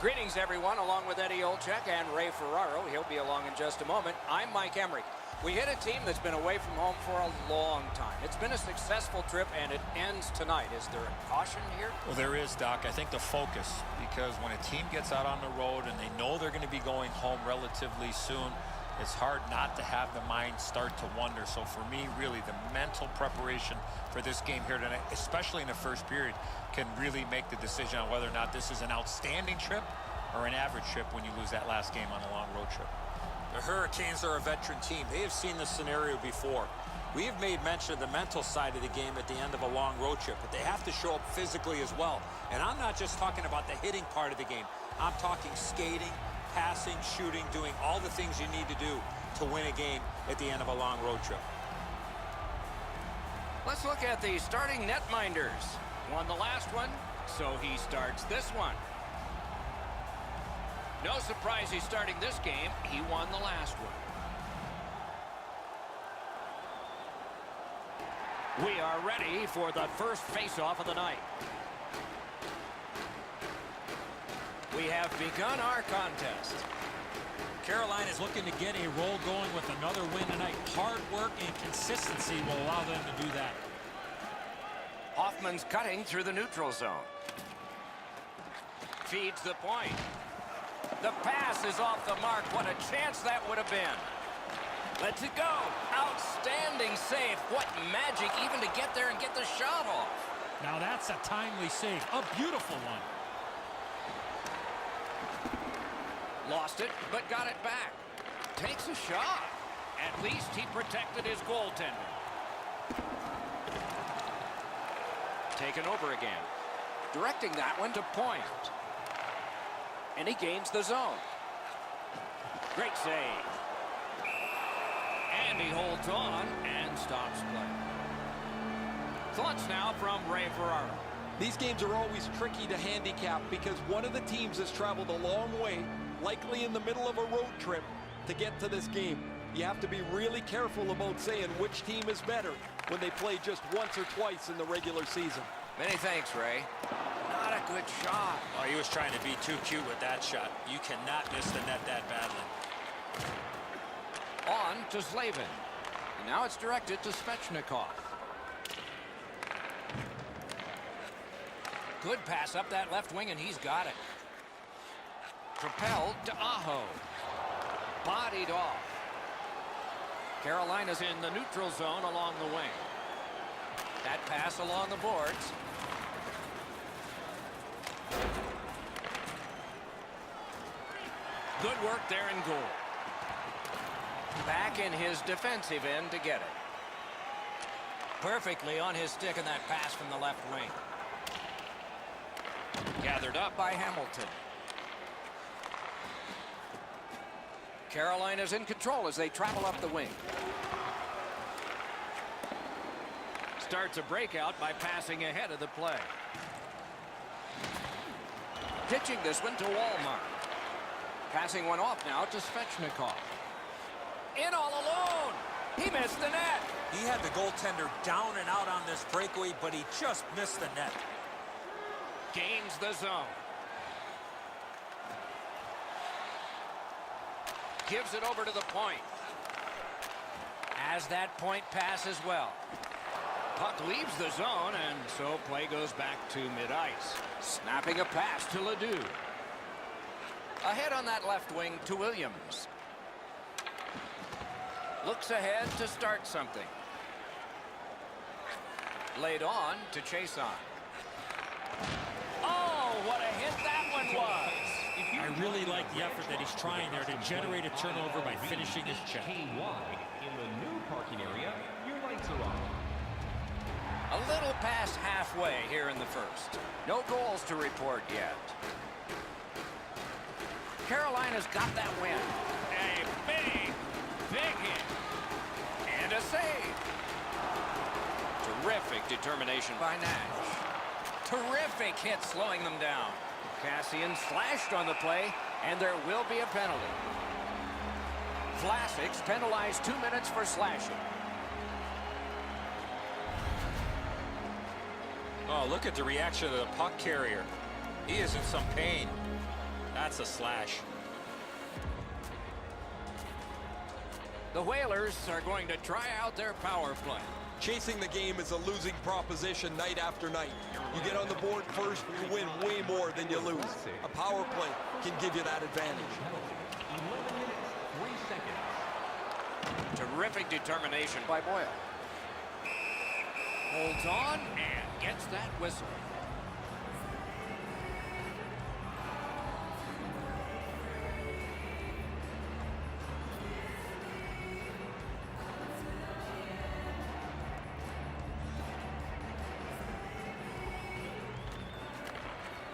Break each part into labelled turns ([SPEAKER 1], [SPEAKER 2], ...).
[SPEAKER 1] Greetings, everyone, along with Eddie Olczyk and Ray Ferraro. He'll be along in just a moment. I'm Mike Emrick. We hit a team that's been away from home for a long time. It's been a successful trip, and it ends tonight. Is there a caution here?
[SPEAKER 2] Well, there is, Doc. I think the focus, because when a team gets out on the road and they know they're going to be going home relatively soon, it's hard not to have the mind start to wonder. So for me, really, the mental preparation for this game here tonight, especially in the first period, can really make the decision on whether or not this is an outstanding trip or an average trip when you lose that last game on a long road trip.
[SPEAKER 3] The Hurricanes are a veteran team. They have seen this scenario before. We have made mention of the mental side of the game at the end of a long road trip, but they have to show up physically as well. And I'm not just talking about the hitting part of the game. I'm talking skating, passing, shooting, doing all the things you need to do to win a game at the end of a long road trip.
[SPEAKER 1] Let's look at the starting netminders. Won the last one, so he starts this one. No surprise he's starting this game. He won the last one. We are ready for the first face-off of the night. We have begun our contest.
[SPEAKER 4] Carolina is looking to get a roll going with another win tonight. Hard work and consistency will allow them to do that.
[SPEAKER 1] Hoffman's cutting through the neutral zone. Feeds the point. The pass is off the mark. What a chance that would have been. Lets it go. Outstanding save. What magic even to get there and get the shot off.
[SPEAKER 4] Now that's a timely save. A beautiful one.
[SPEAKER 1] Lost it, but got it back. Takes a shot. At least he protected his goaltender. Taken over again. Directing that one to point. And he gains the zone. Great save. And he holds on and stops play. Thoughts now from Ray Ferraro.
[SPEAKER 5] These games are always tricky to handicap because one of the teams has traveled a long way, likely in the middle of a road trip, to get to this game. You have to be really careful about saying which team is better when they play just once or twice in the regular season.
[SPEAKER 1] Many thanks, Ray. Not a good shot.
[SPEAKER 3] Oh, he was trying to be too cute with that shot. You cannot miss the net that badly.
[SPEAKER 1] On to Slavin. And now it's directed to Svechnikov. Good pass up that left wing, and he's got it. Propelled to Aho. Bodied off. Carolina's in the neutral zone along the wing. That pass along the boards. Good work there in goal. Back in his defensive end to get it. Perfectly on his stick in that pass from the left wing. Gathered up by Hamilton. Carolina's in control as they travel up the wing. Starts a breakout by passing ahead of the play. Pitching this one to Walmart. Passing one off now to Svechnikov. In all alone. He missed the net.
[SPEAKER 3] He had the goaltender down and out on this breakaway, but he just missed the net.
[SPEAKER 1] Gains the zone. Gives it over to the point. As that point pass as well. Puck leaves the zone, and so play goes back to mid-ice. Snapping a pass to Ledoux. Ahead on that left wing to Williams. Looks ahead to start something. Laid on to Chason. Oh, what a hit that one was.
[SPEAKER 4] I really like the effort that he's trying there to generate a turnover by finishing his check.
[SPEAKER 6] In the new parking area, your lights are on.
[SPEAKER 1] A little past halfway here in the first. No goals to report yet. Carolina's got that win. A big hit. And a save. Terrific determination by Nash. Terrific hit slowing them down. Cassian slashed on the play, and there will be a penalty. Vlasic's penalized 2 minutes for slashing.
[SPEAKER 3] Oh, look at the reaction of the puck carrier. He is in some pain. That's a slash.
[SPEAKER 1] The Whalers are going to try out their power play.
[SPEAKER 5] Chasing the game is a losing proposition night after night. You get on the board first, you win way more than you lose. A power play can give you that advantage.
[SPEAKER 6] 11 minutes, 3 seconds.
[SPEAKER 1] Terrific determination by Boyle. Holds on and gets that whistle.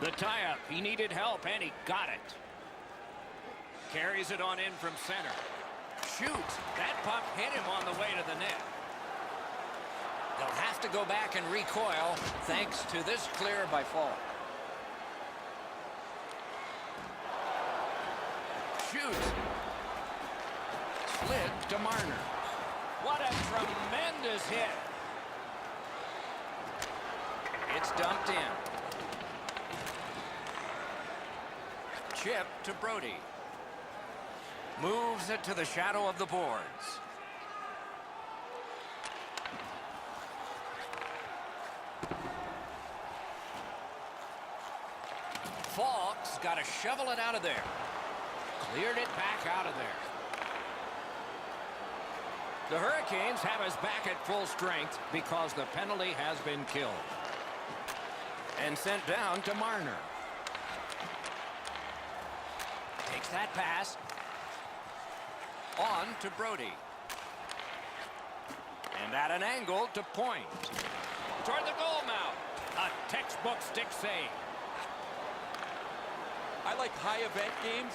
[SPEAKER 1] The tie-up, he needed help, and he got it. Carries it on in from center. Shoots. That puck hit him on the way to the net. They'll have to go back and recoil, thanks to this clear by Falk. Shoots. Slid to Marner. What a tremendous hit. It's dumped in. Chip to Brody. Moves it to the shadow of the boards. Falk's got to shovel it out of there. Cleared it back out of there. The Hurricanes have us back at full strength because the penalty has been killed. And sent down to Marner. Takes that pass. On to Brody. And at an angle to Point. Toward the goal mouth. A textbook stick save.
[SPEAKER 5] I like high event games.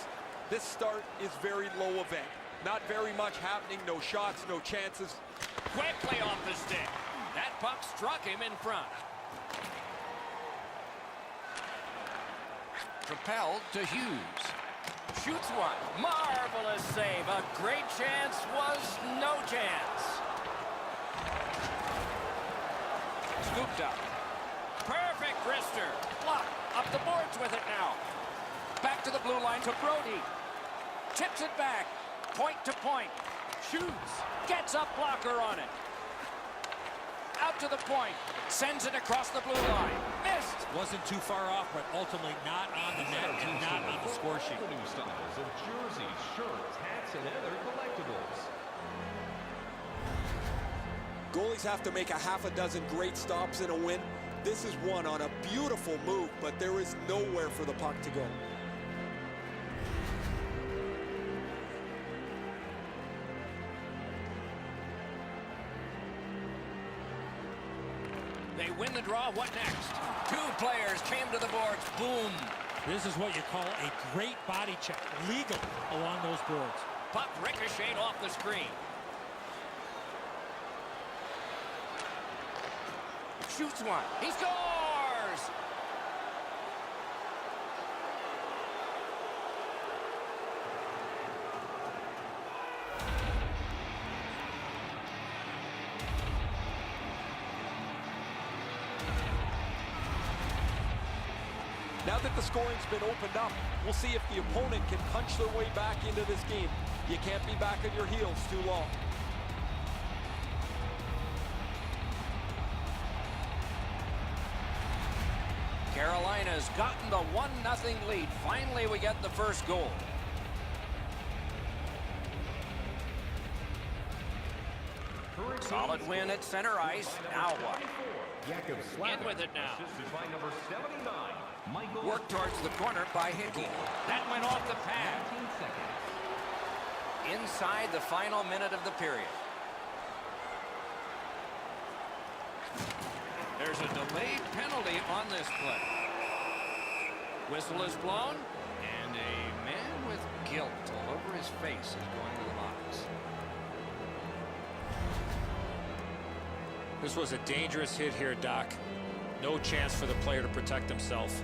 [SPEAKER 5] This start is very low event. Not very much happening, no shots, no chances.
[SPEAKER 1] Quickly off the stick. That puck struck him in front. Propelled to Hughes. Shoots one. Marvelous save. A great chance was no chance. Scooped up. Perfect wrister. Block. Up the boards with it now. Back to the blue line to Brody. Tips it back. Point to Point. Shoots. Gets up blocker on it. Out to the point. Sends it across the blue line. Missed.
[SPEAKER 4] Wasn't too far off, but ultimately not on the net and not on the score sheet.
[SPEAKER 6] New styles of jerseys, shirts, hats, and other collectibles.
[SPEAKER 5] Goalies have to make a half a dozen great stops in a win. This is one on a beautiful move, but there is nowhere for the puck to go.
[SPEAKER 1] They win the draw. What next? Two players came to the boards. Boom.
[SPEAKER 4] This is what you call a great body check. Legal along those boards.
[SPEAKER 1] Puck ricocheted off the screen. Shoots one. He scores!
[SPEAKER 5] Now that the scoring's been opened up, we'll see if the opponent can punch their way back into this game. You can't be back on your heels too long.
[SPEAKER 1] Carolina's gotten the 1-0 lead. Finally, we get the first goal. Solid win at center ice. Now what? In with it now.
[SPEAKER 6] Assisted by number 79, Michael.
[SPEAKER 1] Work towards the corner by Hickey. That went off the pad.
[SPEAKER 6] 19 seconds.
[SPEAKER 1] Inside the final minute of the period. There's a delayed penalty on this play. Whistle is blown, and a man with guilt all over his face is going to the box.
[SPEAKER 3] This was a dangerous hit here, Doc. No chance for the player to protect himself.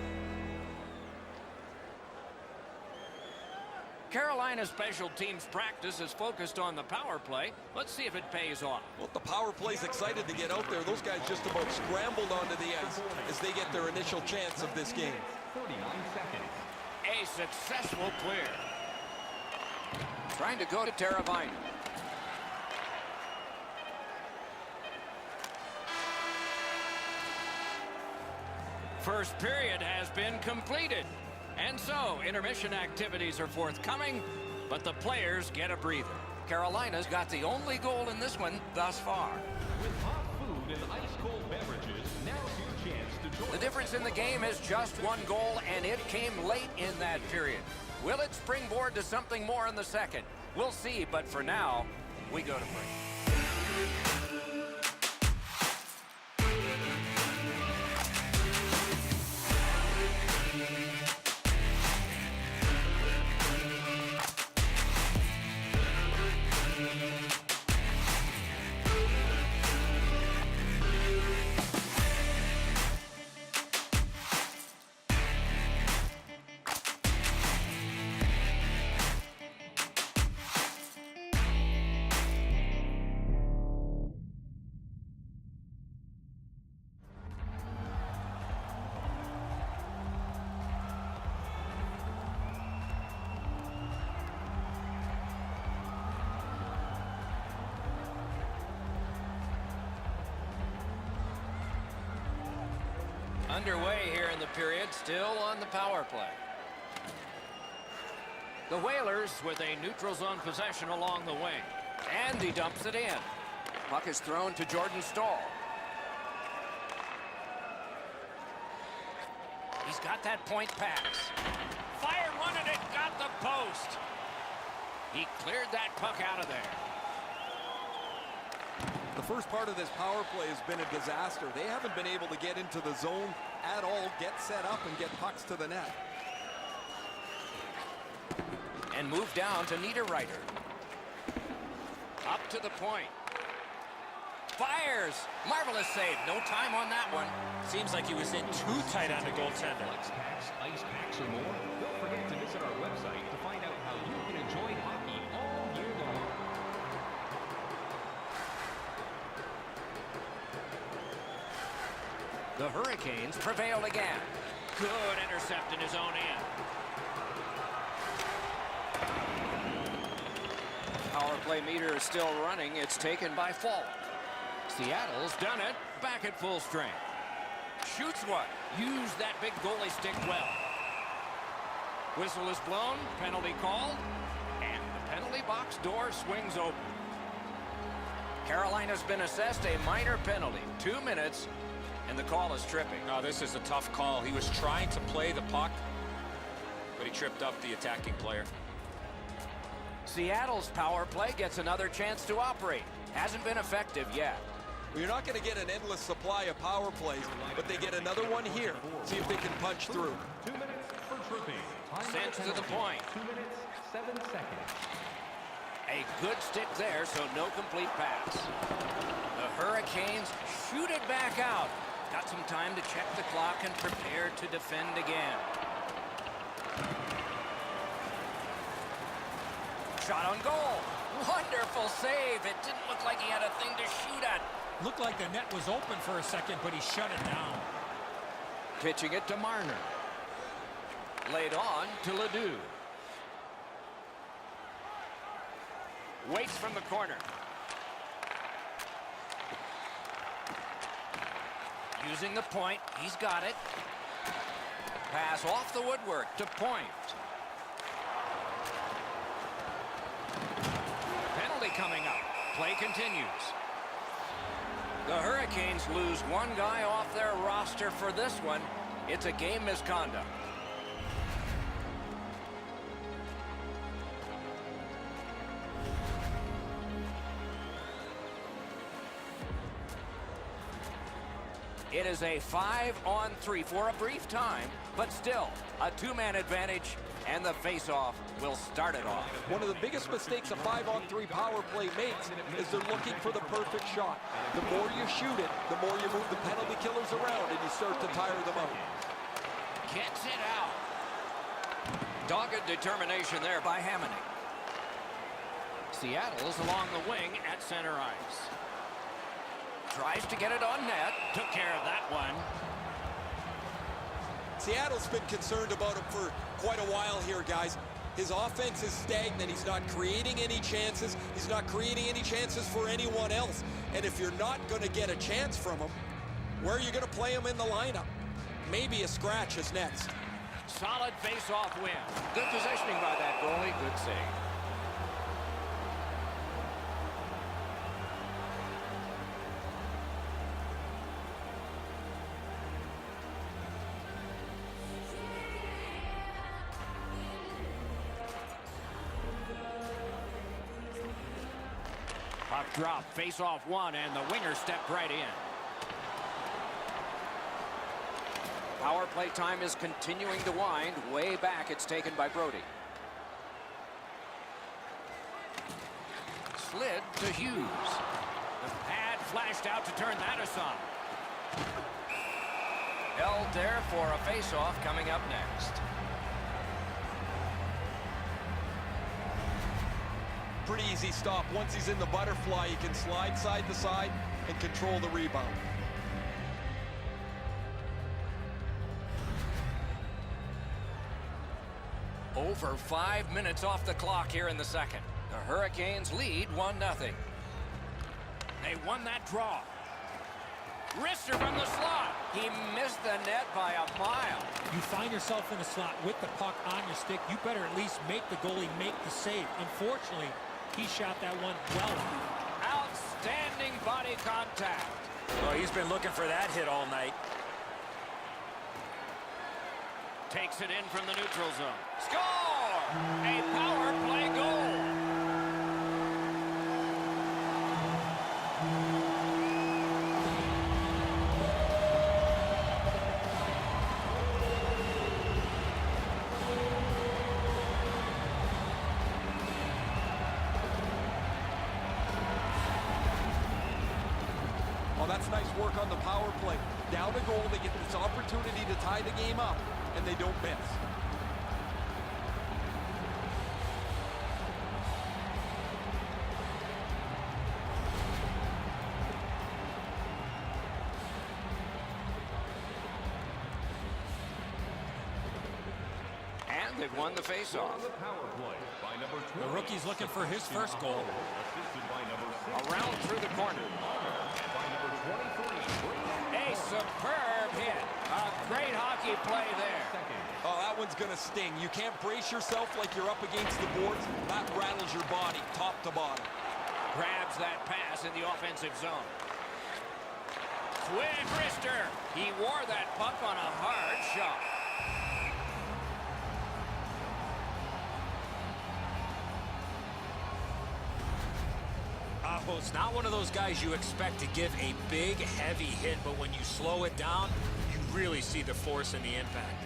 [SPEAKER 1] Carolina special teams practice is focused on the power play. Let's see if it pays off.
[SPEAKER 5] Well, the power play's excited to get out there. Those guys just about scrambled onto the ice as they get their initial chance of this game.
[SPEAKER 6] 39 seconds.
[SPEAKER 1] Ace successful clear. Trying to go to Teravainen. First period has been completed. And so, intermission activities are forthcoming, but the players get a breather. Carolina's got the only goal in this one thus far.
[SPEAKER 6] With hot food and ice-cold beverages, now's your chance to join.
[SPEAKER 1] The difference in the game is just one goal, and it came late in that period. Will it springboard to something more in the second? We'll see, but for now, we go to break. Underway here in the period, still on the power play. The Whalers with a neutral zone possession along the wing. And he dumps it in. Puck is thrown to Jordan Staal. He's got that point pass. Fired one and it got the post. He cleared that puck out of there.
[SPEAKER 5] The first part of this power play has been a disaster. They haven't been able to get into the zone at all, get set up, and get pucks to the net.
[SPEAKER 1] And move down to Niederreiter. Up to the point. Fires. Marvelous save. No time on that one.
[SPEAKER 3] Seems like he was in too tight on the goaltender.
[SPEAKER 6] Flex packs, ice packs, or more? Don't forget to visit our website to find out how you can enjoy hockey all year long.
[SPEAKER 1] The Hurricanes prevail again. Good intercept in his own end. Power play meter is still running. It's taken by Falk. Seattle's done it. Back at full strength. Shoots one. Use that big goalie stick well. Whistle is blown. Penalty called. And the penalty box door swings open. Carolina's been assessed a minor penalty. 2 minutes. And the call is tripping.
[SPEAKER 3] No, this is a tough call. He was trying to play the puck, but he tripped up the attacking player.
[SPEAKER 1] Seattle's power play gets another chance to operate. Hasn't been effective yet.
[SPEAKER 5] Well, you're not going to get an endless supply of power plays, but they get another one here. See if they can punch through.
[SPEAKER 6] 2 minutes for tripping.
[SPEAKER 1] Sent to the point.
[SPEAKER 6] 2 minutes, 7 seconds.
[SPEAKER 1] A good stick there, so no complete pass. The Hurricanes shoot it back out. Got some time to check the clock and prepare to defend again. Shot on goal. Wonderful save. It didn't look like he had a thing to shoot at.
[SPEAKER 4] Looked like the net was open for a second, but he shut it down.
[SPEAKER 1] Pitching it to Marner. Laid on to Ledoux. Waits from the corner. Using the point, he's got it. Pass off the woodwork to Point. Penalty coming up. Play continues. The Hurricanes lose one guy off their roster for this one. It's a game misconduct. It is a 5-on-3 for a brief time, but still a two-man advantage, and the face-off will start it off.
[SPEAKER 5] One of the biggest mistakes a 5-on-3 power play makes is they're looking for the perfect shot. The more you shoot it, the more you move the penalty killers around, and you start to tire them out.
[SPEAKER 1] Gets it out. Dogged determination there by Hamonic. Seattle's along the wing at center ice. Tries to get it on net. Took care of that one.
[SPEAKER 5] Seattle's been concerned about him for quite a while here, guys. His offense is stagnant. He's not creating any chances. He's not creating any chances for anyone else. And if you're not going to get a chance from him, where are you going to play him in the lineup? Maybe a scratch is next.
[SPEAKER 1] Solid face-off win. Good positioning by that goalie. Good save. Puck drop, face-off one, and the winger stepped right in. Power play time is continuing to wind. Way back, it's taken by Brody. Slid to Hughes. The pad flashed out to turn that aside. Held there for a face-off coming up next.
[SPEAKER 5] Pretty easy stop. Once he's in the butterfly, he can slide side to side and control the rebound.
[SPEAKER 1] Over 5 minutes off the clock here in the second. The Hurricanes lead 1-0. They won that draw. Wrister from the slot. He missed the net by a mile.
[SPEAKER 4] You find yourself in a slot with the puck on your stick, you better at least make the goalie make the save. Unfortunately, he shot that one well.
[SPEAKER 1] Outstanding body contact.
[SPEAKER 3] Well, he's been looking for that hit all night.
[SPEAKER 1] Takes it in from the neutral zone. Score! A power play goal.
[SPEAKER 5] Oh, that's nice work on the power play. Down the goal, they get this opportunity to tie the game up, and they don't miss.
[SPEAKER 1] And they've won the faceoff.
[SPEAKER 6] The power play by number 20.
[SPEAKER 4] The rookie's looking for his first goal.
[SPEAKER 6] Assisted by number 6.
[SPEAKER 1] Around through the corner.
[SPEAKER 6] By number 23.
[SPEAKER 1] A superb hit. A great hockey play there.
[SPEAKER 5] Oh, that one's going to sting. You can't brace yourself like you're up against the boards. That rattles your body top to bottom.
[SPEAKER 1] Grabs that pass in the offensive zone. Quinn Wrister. He wore that puck on a hard shot.
[SPEAKER 3] It's not one of those guys you expect to give a big, heavy hit, but when you slow it down, you really see the force and the impact.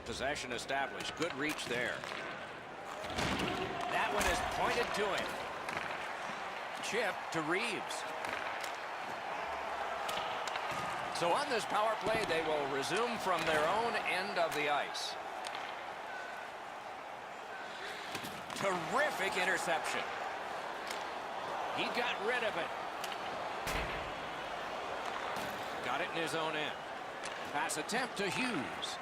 [SPEAKER 1] Possession established. Good reach there. That one is pointed to him. Chip to Reeves. So on this power play, they will resume from their own end of the ice. Terrific interception. He got rid of it. Got it in his own end. Pass attempt to Hughes.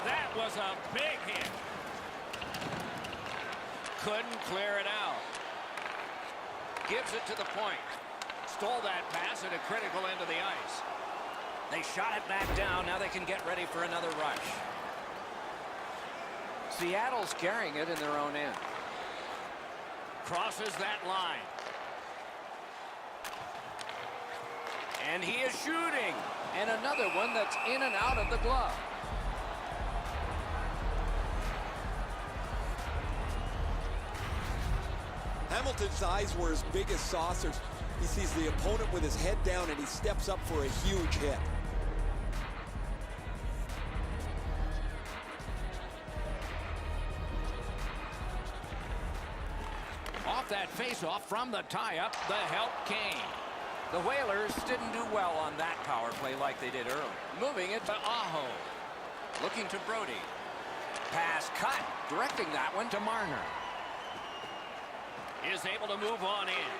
[SPEAKER 1] That was a big hit. Couldn't clear it out. Gives it to the point. Stole that pass at a critical end of the ice. They shot it back down. Now they can get ready for another rush. Seattle's carrying it in their own end. Crosses that line. And he is shooting. And another one that's in and out of the glove.
[SPEAKER 5] Hamilton's eyes were as big as saucers. He sees the opponent with his head down, and he steps up for a huge hit.
[SPEAKER 1] Off that face-off from the tie-up, the help came. The Whalers didn't do well on that power play like they did early. Moving it to Aho. Looking to Brody. Pass cut. Directing that one to Marner. is able to move on in.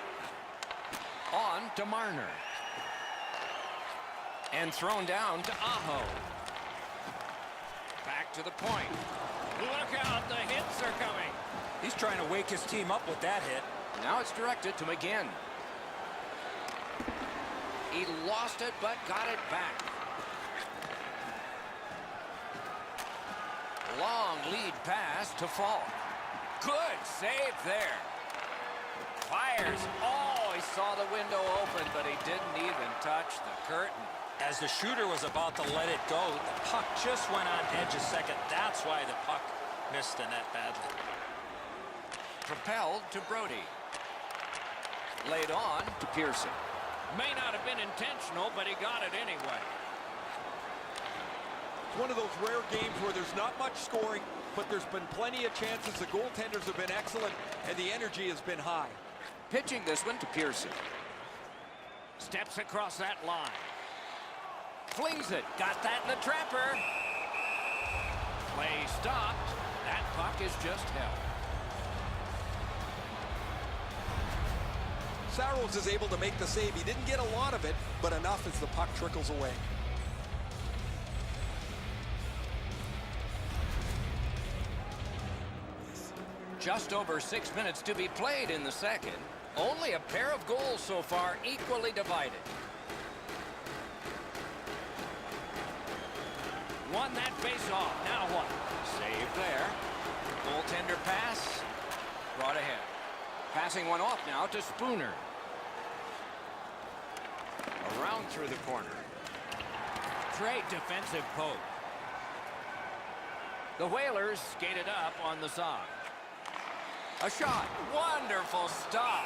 [SPEAKER 1] On to Marner. And thrown down to Aho. Back to the point. Look out, the hits are coming.
[SPEAKER 3] He's trying to wake his team up with that hit.
[SPEAKER 1] Now it's directed to McGinn. He lost it, but got it back. Long lead pass to Falk. Good save there. Fires. Oh, he saw the window open, but he didn't even touch the curtain.
[SPEAKER 3] As the shooter was about to let it go, the puck just went on edge a second. That's why the puck missed the net badly.
[SPEAKER 1] Propelled to Brody. Laid on to Pearson. May not have been intentional, but he got it anyway.
[SPEAKER 5] It's one of those rare games where there's not much scoring, but there's been plenty of chances. The goaltenders have been excellent, and the energy has been high.
[SPEAKER 1] Pitching this one to Pearson. Steps across that line. Flings it. Got that in the trapper. Play stopped. That puck is just held.
[SPEAKER 5] Saros is able to make the save. He didn't get a lot of it, but enough as the puck trickles away.
[SPEAKER 1] Just over 6 minutes to be played in the second. Only a pair of goals so far, equally divided. Won that face-off. Now what? Save there. Goaltender pass. Brought ahead. Passing one off now to Spooner. Around through the corner. Great defensive poke. The Whalers skated up on the side. A shot. Wonderful stop.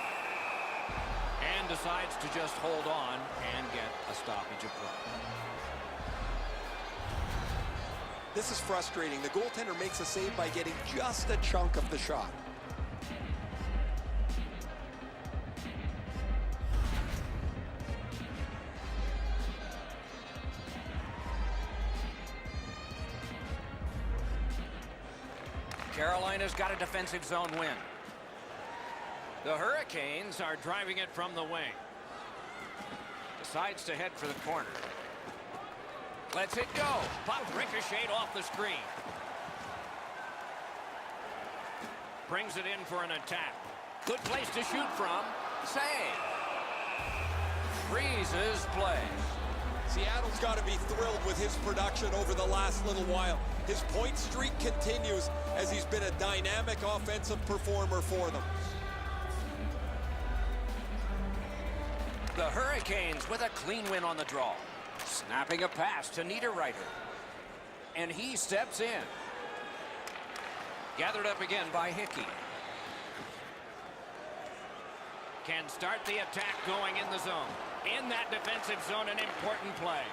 [SPEAKER 1] And decides to just hold on and get a stoppage of play.
[SPEAKER 5] This is frustrating. The goaltender makes a save by getting just a chunk of the shot.
[SPEAKER 1] Carolina's got a defensive zone win. The Hurricanes are driving it from the wing. Decides to head for the corner. Lets it go. Puck ricocheted off the screen. Brings it in for an attack. Good place to shoot from. Save. Freezes play.
[SPEAKER 5] Seattle's got to be thrilled with his production over the last little while. His point streak continues as he's been a dynamic offensive performer for them.
[SPEAKER 1] The Hurricanes with a clean win on the draw. Snapping a pass to Niederreiter. And he steps in. Gathered up again by Hickey. Can start the attack going in the zone. In that defensive zone, an important play.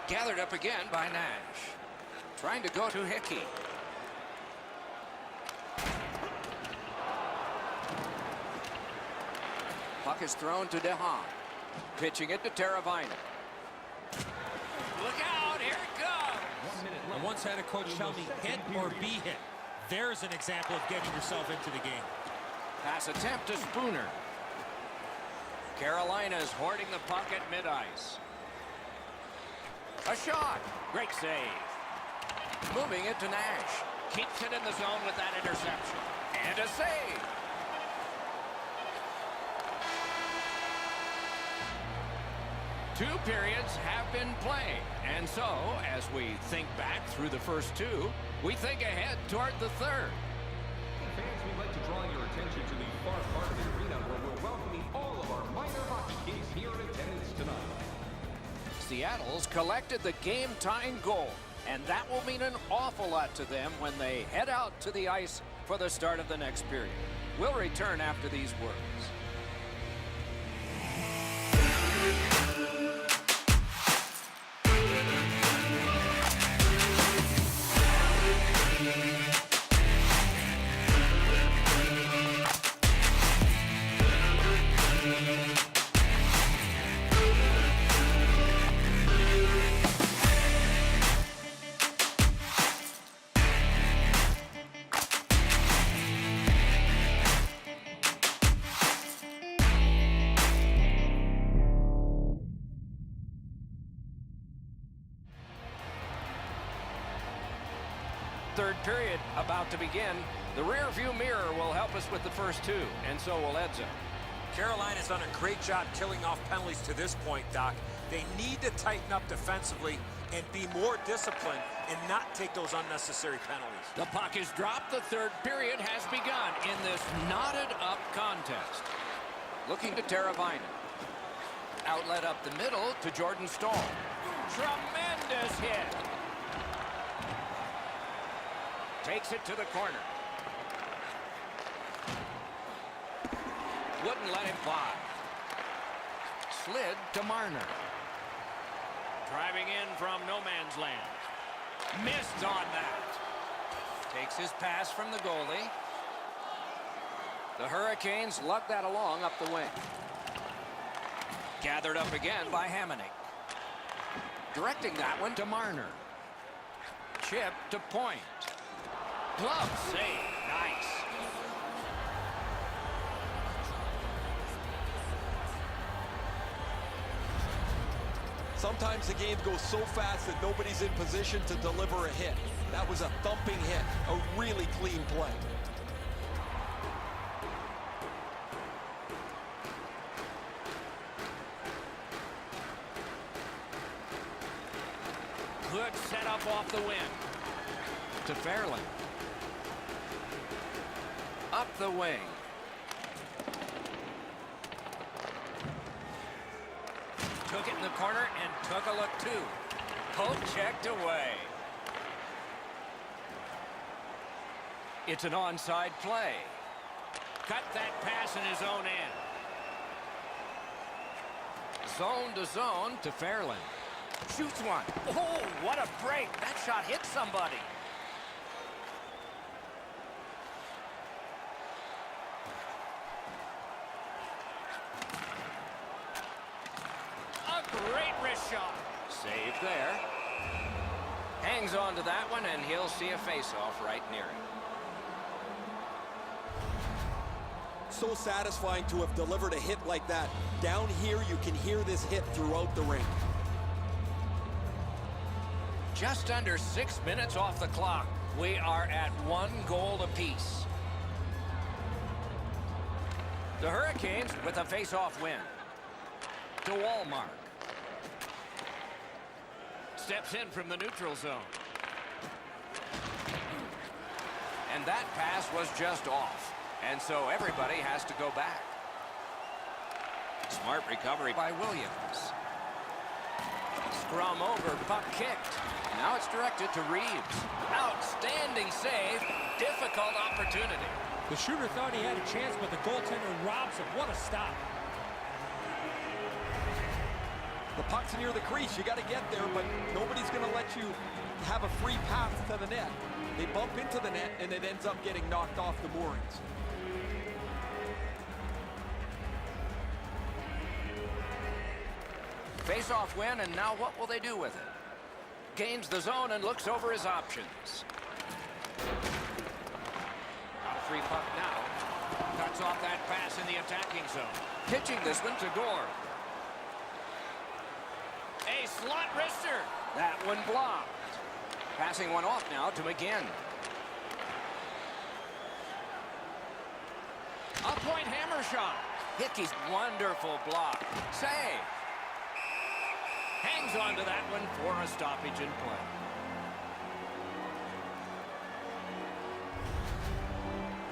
[SPEAKER 1] Gathered up again by Nash. Trying to go to Hickey. Puck is thrown to DeHaan. Pitching it to Teravainen. Look out, here it goes.
[SPEAKER 4] I once had a coach tell me, hit or be hit. There's an example of getting yourself into the game.
[SPEAKER 1] Pass attempt to Spooner. Carolina's hoarding the puck at mid-ice. A shot. Great save. Moving it to Nash. Keeps it in the zone with that interception. And a save. Two periods have been played. And so, as we think back through the first two, we think ahead toward the third.
[SPEAKER 6] Fans, we'd like to draw your attention to the far part of the arena where we're welcoming all of our minor hockey kids here in attendance tonight.
[SPEAKER 1] Seattle's collected the game-tying goal, and that will mean an awful lot to them when they head out to the ice for the start of the next period. We'll return after these words. third period about to begin. The rear view mirror will help us with the first two, and so will Edzo.
[SPEAKER 3] Carolina's done a great job killing off penalties to this point, Doc. They need to tighten up defensively and be more disciplined and not take those unnecessary penalties.
[SPEAKER 1] The puck is dropped. The third period has begun in this knotted up contest. Looking to Teravainen. Outlet up the middle to Jordan Staal. Tremendous hit. Takes it to the corner. Wouldn't let him fly. Slid to Marner. Driving in from no man's land. Missed on that. Takes his pass from the goalie. The Hurricanes lug that along up the wing. Gathered up again by Hamonic. Directing that one to Marner. Chip to Point. Glove save. Nice.
[SPEAKER 5] Sometimes the game goes so fast that nobody's in position to deliver a hit. That was a thumping hit, a really clean play.
[SPEAKER 1] Good setup off the wing. To Fairland. Up the wing. Took it in the corner and took a look too. Poke checked away. It's an onside play. Cut that pass in his own end. Zone to zone to Fairland. Shoots one. Oh, what a break. That shot hit somebody. Great wrist shot. Save there. Hangs on to that one, and he'll see a face-off right near him.
[SPEAKER 5] So satisfying to have delivered a hit like that. Down here, you can hear this hit throughout the rink.
[SPEAKER 1] Just under 6 minutes off the clock. We are at 1 goal apiece. The Hurricanes with a face-off win. To Wallmark. Steps in from the neutral zone. And that pass was just off. And so everybody has to go back. Smart recovery by Williams. Scrum over, puck kicked. Now it's directed to Reeves. Outstanding save. Difficult opportunity.
[SPEAKER 4] The shooter thought he had a chance, but the goaltender robs him. What a stop.
[SPEAKER 5] The puck's near the crease. You got to get there, but nobody's going to let you have a free path to the net. They bump into the net, and it ends up getting knocked off the moorings.
[SPEAKER 1] Face-off win, and now what will they do with it? Gains the zone and looks over his options. Got a free puck now. Cuts off that pass in the attacking zone. Pitching this one to Gore. A slot wrister. That one blocked. Passing one off now to McGinn. A point hammer shot. Hickey's wonderful block. Save. Hangs on to that one for a stoppage in play.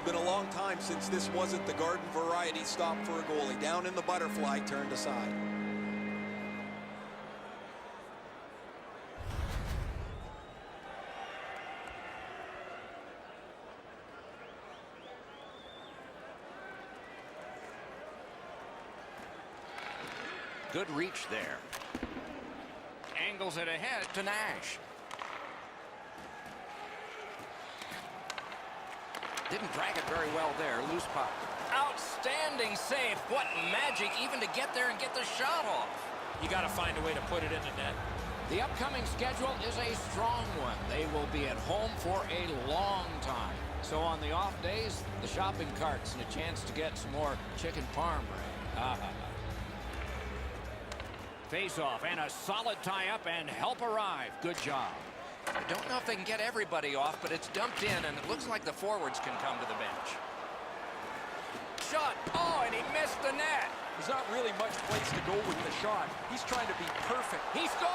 [SPEAKER 5] Been a long time since this wasn't the garden variety stop for a goalie. Down in the butterfly, turned aside.
[SPEAKER 1] Good reach there. Angles it ahead to Nash. Didn't drag it very well there. Loose puck. Outstanding save. What magic even to get there and get the shot off.
[SPEAKER 4] You got to find a way to put it in the net.
[SPEAKER 1] The upcoming schedule is a strong one. They will be at home for a long time. So on the off days, the shopping carts and a chance to get some more chicken parm. Face-off and a solid tie-up and help arrive. Good job. I don't know if they can get everybody off, but it's dumped in, and it looks like the forwards can come to the bench. Shot. Oh, and he missed the net.
[SPEAKER 5] There's not really much place to go with the shot. He's trying to be perfect.
[SPEAKER 1] He scores!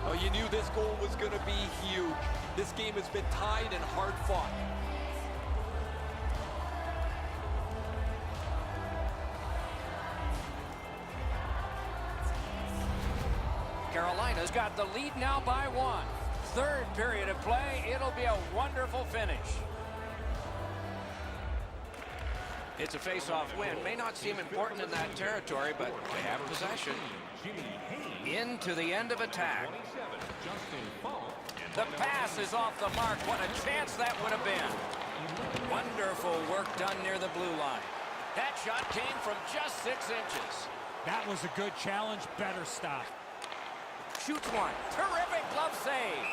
[SPEAKER 5] Oh, you knew this goal was going to be huge. This game has been tied and hard fought.
[SPEAKER 1] Carolina's got the lead now by 1. Third period of play. It'll be a wonderful finish. It's a face-off win. May not seem important in that territory, but they have possession. Into the end of attack. The pass is off the mark. What a chance that would have been. Wonderful work done near the blue line. That shot came from just 6 inches.
[SPEAKER 4] That was a good challenge. Better stop.
[SPEAKER 1] Shoots one. Terrific glove save.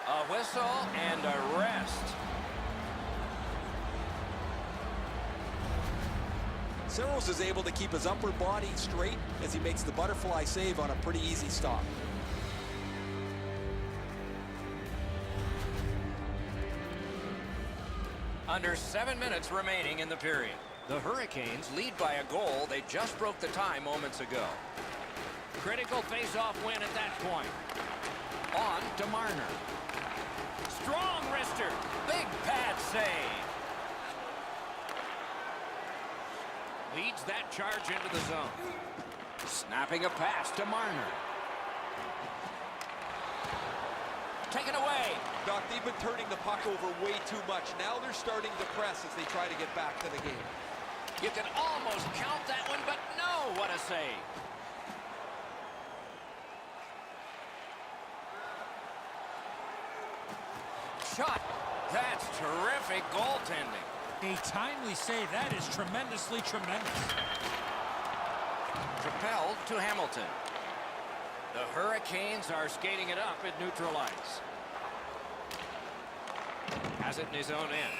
[SPEAKER 1] A whistle and a rest.
[SPEAKER 5] Saros is able to keep his upper body straight as he makes the butterfly save on a pretty easy stop.
[SPEAKER 1] Under 7 minutes remaining in the period. The Hurricanes lead by a goal. They just broke the tie moments ago. Critical face-off win at that point. On to Marner. Strong wrister. Big pad save. Leads that charge into the zone. Snapping a pass to Marner. Taken away.
[SPEAKER 5] Doc, they've been turning the puck over way too much. Now they're starting to press as they try to get back to the game.
[SPEAKER 1] You can almost count that one, but no, what a save. Shot. That's terrific goaltending.
[SPEAKER 4] A timely save. That is tremendously tremendous.
[SPEAKER 1] Propelled to Hamilton. The Hurricanes are skating it up at neutral ice. Has it in his own end.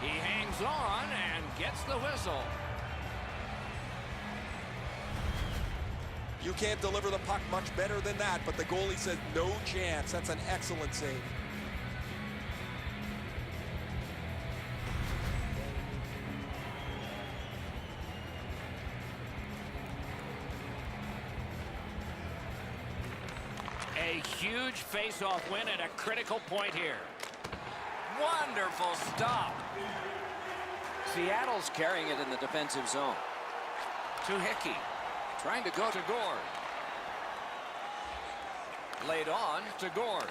[SPEAKER 1] He hangs on and gets the whistle.
[SPEAKER 5] You can't deliver the puck much better than that, but the goalie said no chance. That's an excellent save.
[SPEAKER 1] A huge face-off win at a critical point here. Wonderful stop. Seattle's carrying it in the defensive zone. To Hickey. Trying to go to Gord. Laid on to Gord.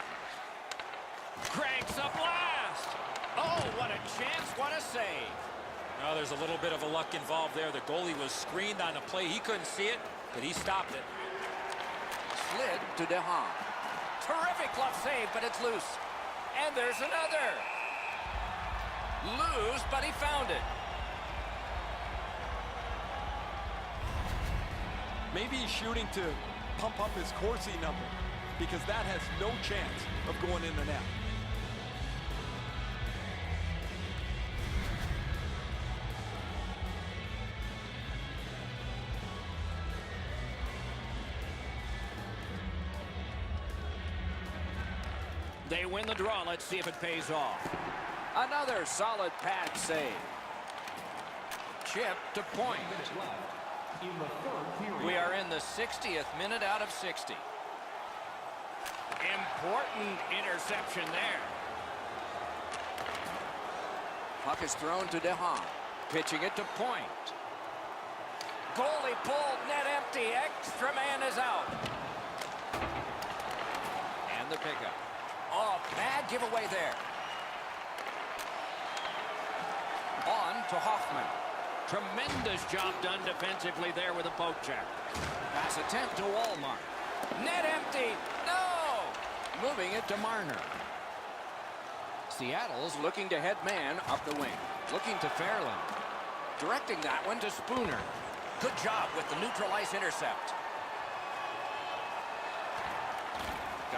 [SPEAKER 1] Cranks a blast. Oh, what a chance. What a save.
[SPEAKER 3] Now there's a little bit of a luck involved there. The goalie was screened on the play. He couldn't see it, but he stopped it.
[SPEAKER 1] Slid to DeHaan. Terrific glove save, but it's loose. And there's another. Loose, but he found it.
[SPEAKER 5] Maybe he's shooting to pump up his Corsi number because that has no chance of going in the net.
[SPEAKER 1] They win the draw. Let's see if it pays off. Another solid pad save. Chip to point. We are in the 60th minute out of 60. Important interception there. Puck is thrown to DeHaan. Pitching it to point. Goalie pulled, net empty. Extra man is out. And the pickup. Oh, bad giveaway there. On to Hoffman. Tremendous job done defensively there with a poke check. Pass attempt to Walmart. Net empty. No! Moving it to Marner. Seattle's looking to head man up the wing. Looking to Fairland. Directing that one to Spooner. Good job with the neutral ice intercept.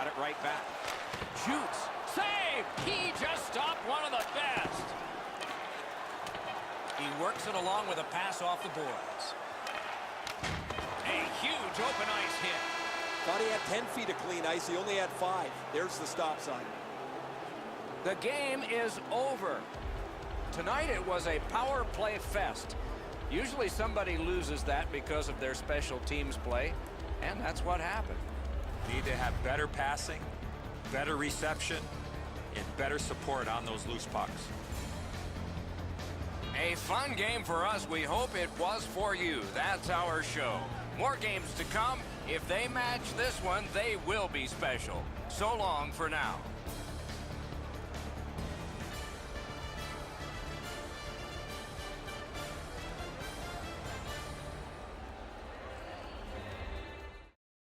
[SPEAKER 1] got it right back. Shoots. Save! He just stopped one of the best. He works it along with a pass off the boards. A huge open ice hit.
[SPEAKER 5] Thought he had 10 feet of clean ice. He only had 5. There's the stop sign.
[SPEAKER 1] The game is over. Tonight it was a power play fest. Usually somebody loses that because of their special teams play, and that's what happened.
[SPEAKER 3] Need to have better passing, better reception, and better support on those loose pucks.
[SPEAKER 1] A fun game for us. We hope it was for you. That's our show. More games to come. If they match this one, they will be special. So long for now.